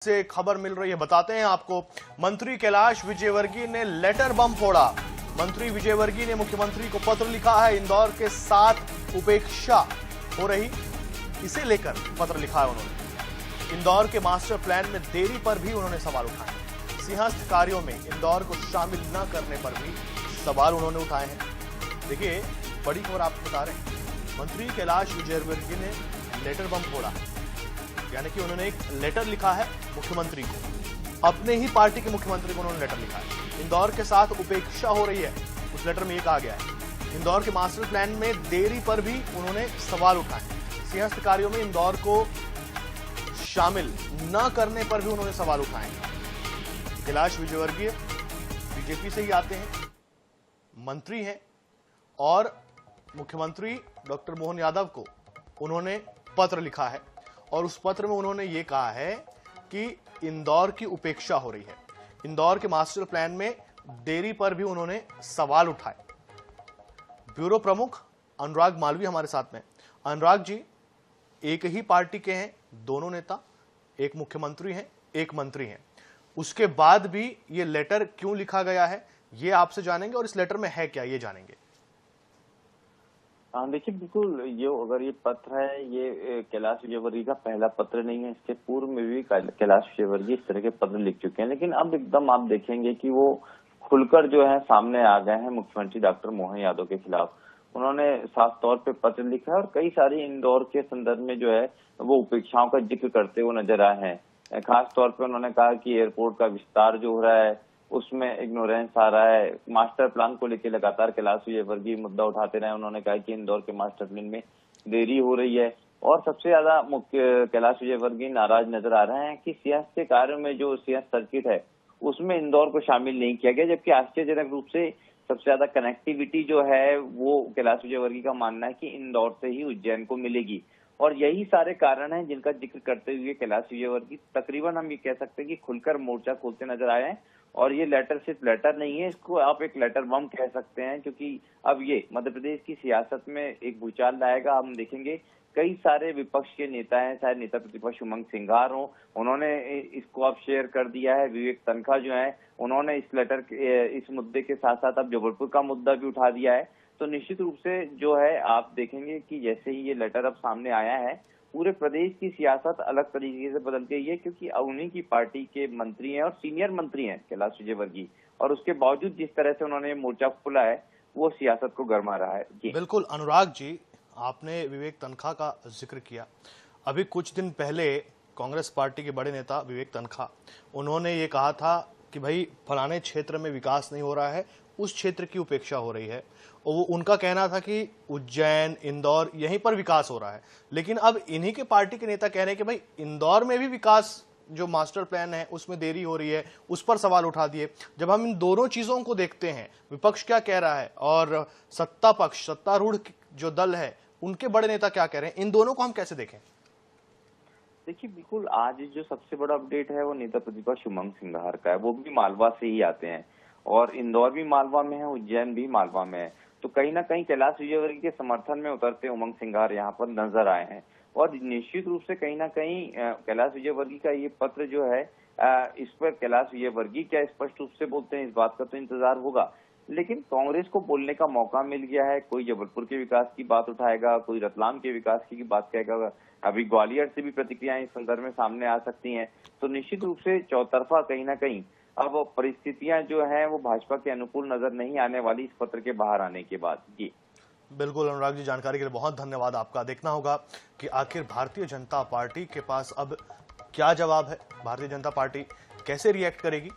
से खबर मिल रही है, बताते हैं आपको। मंत्री कैलाश विजयवर्गीय ने लेटर बम फोड़ा। मंत्री विजयवर्गीय ने मुख्यमंत्री को पत्र लिखा है। इंदौर के साथ उपेक्षा हो रही, इसे लेकर पत्र लिखा है उन्होंने। इंदौर के मास्टर प्लान में देरी पर भी उन्होंने सवाल उठाए। सिंहस्थ कार्यों में इंदौर को शामिल न करने पर भी सवाल उन्होंने उठाए हैं। देखिए, बड़ी खबर आपको बता रहे हैं। मंत्री कैलाश विजयवर्गीय ने लेटर बम फोड़ा, यानी कि उन्होंने एक लेटर लिखा है मुख्यमंत्री को, अपने ही पार्टी के मुख्यमंत्री को उन्होंने लेटर लिखा है। इंदौर के साथ उपेक्षा हो रही है, उस लेटर में यह कहा गया है। इंदौर के मास्टर प्लान में देरी पर भी उन्होंने सवाल उठाए। सिंहस्थ कार्यों में इंदौर को शामिल न करने पर भी उन्होंने सवाल उठाए। कैलाश विजयवर्गीय बीजेपी से ही आते हैं, मंत्री हैं और मुख्यमंत्री डॉक्टर मोहन यादव को उन्होंने पत्र लिखा है और उस पत्र में उन्होंने ये कहा है कि इंदौर की उपेक्षा हो रही है। इंदौर के मास्टर प्लान में देरी पर भी उन्होंने सवाल उठाए। ब्यूरो प्रमुख अनुराग मालवीय हमारे साथ में। अनुराग जी, एक ही पार्टी के हैं दोनों नेता, एक मुख्यमंत्री हैं, एक मंत्री हैं, उसके बाद भी ये लेटर क्यों लिखा गया है ये आपसे जानेंगे और इस लेटर में है क्या ये जानेंगे। देखिए, बिल्कुल ये अगर ये पत्र है, ये कैलाश विजयवर्गीय का पहला पत्र नहीं है। इसके पूर्व में भी कैलाश विजयवर्गीय इस तरह के पत्र लिख चुके हैं, लेकिन अब एकदम आप देखेंगे कि वो खुलकर जो है सामने आ गए हैं मुख्यमंत्री डॉक्टर मोहन यादव के खिलाफ। उन्होंने साफ तौर पे पत्र लिखा है और कई सारी इंदौर के संदर्भ में जो है वो उपेक्षाओं का जिक्र करते हुए नजर आए हैं। खास तौर पर उन्होंने कहा कि एयरपोर्ट का विस्तार जो हो रहा है उसमें इग्नोरेंस आ रहा है। मास्टर प्लान को लेकर लगातार कैलाश विजयवर्गीय मुद्दा उठाते रहे। उन्होंने कहा कि इंदौर के मास्टर प्लान में देरी हो रही है और सबसे ज्यादा मुख्य कैलाश विजयवर्गीय नाराज नजर आ रहे हैं कि सिंहस्थ के कार्यों में जो सिंहस्थ सर्किट है उसमें इंदौर को शामिल नहीं किया गया, जबकि आश्चर्यजनक रूप से सबसे ज्यादा कनेक्टिविटी जो है वो कैलाश विजयवर्गीय का मानना है कि इंदौर से ही उज्जैन को मिलेगी। और यही सारे कारण हैं जिनका जिक्र करते हुए कैलाश विजयवर्गीय तकरीबन हम ये कह सकते हैं कि खुलकर मोर्चा खोलते नजर आए हैं। और ये लेटर सिर्फ लेटर नहीं है, इसको आप एक लेटर बम कह सकते हैं, क्योंकि अब ये मध्य प्रदेश की सियासत में एक भूचाल लाएगा। हम देखेंगे कई सारे विपक्ष के नेता हैं, चाहे नेता प्रतिपक्ष उमंग सिंघार हो, उन्होंने इसको अब शेयर कर दिया है। विवेक तनखा जो है उन्होंने इस लेटर इस मुद्दे के साथ साथ अब जबलपुर का मुद्दा भी उठा दिया है। तो निश्चित रूप से जो है आप देखेंगे कि जैसे ही ये लेटर अब सामने आया है, पूरे प्रदेश की सियासत अलग तरीके से बदल गई है, क्योंकि उन्हीं की पार्टी के मंत्री हैं और सीनियर मंत्री हैं कैलाश विजयवर्गीय, और उसके बावजूद जिस तरह से उन्होंने मोर्चा खोला है वो सियासत को गरमा रहा है। जी बिल्कुल अनुराग जी, आपने विवेक तनखा का जिक्र किया। अभी कुछ दिन पहले कांग्रेस पार्टी के बड़े नेता विवेक तनखा, उन्होंने ये कहा था कि भाई फलाने क्षेत्र में विकास नहीं हो रहा है, उस क्षेत्र की उपेक्षा हो रही है। और वो उनका कहना था कि उज्जैन, इंदौर यहीं पर विकास हो रहा है। लेकिन अब इन्हीं के पार्टी के नेता कह रहे हैं कि भाई इंदौर में भी विकास जो मास्टर प्लान है उसमें देरी हो रही है, उस पर सवाल उठा दिए। जब हम इन दोनों चीजों को देखते हैं, विपक्ष क्या कह रहा है और सत्ता पक्ष, सत्तारूढ़ जो दल है, उनके बड़े नेता क्या कह रहे हैं, इन दोनों को हम कैसे देखें? देखिए, बिल्कुल आज जो सबसे बड़ा अपडेट है वो नेता प्रतिपक्ष उमंग सिंघार का है। वो भी मालवा से ही आते हैं और इंदौर भी मालवा में है, उज्जैन भी मालवा में है। तो कहीं ना कहीं कैलाश विजयवर्गीय के समर्थन में उतरते उमंग सिंघार यहाँ पर नजर आए हैं। और निश्चित रूप से कहीं ना कहीं कैलाश विजयवर्गीय का ये पत्र जो है इस पर कैलाश विजयवर्गीय क्या स्पष्ट रूप से बोलते हैं, इस बात का तो इंतजार होगा। लेकिन कांग्रेस को बोलने का मौका मिल गया है। कोई जबलपुर के विकास की बात उठाएगा, कोई रतलाम के विकास की बात कहेगा, अभी ग्वालियर से भी प्रतिक्रियाएं इस संदर्भ में सामने आ सकती हैं। तो निश्चित रूप से चौतरफा कहीं ना कहीं अब परिस्थितियां जो है वो भाजपा के अनुकूल नजर नहीं आने वाली इस पत्र के बाहर आने के बाद। जी बिल्कुल अनुराग जी, जानकारी के लिए बहुत धन्यवाद आपका। देखना होगा कि आखिर भारतीय जनता पार्टी के पास अब क्या जवाब है, भारतीय जनता पार्टी कैसे रिएक्ट करेगी।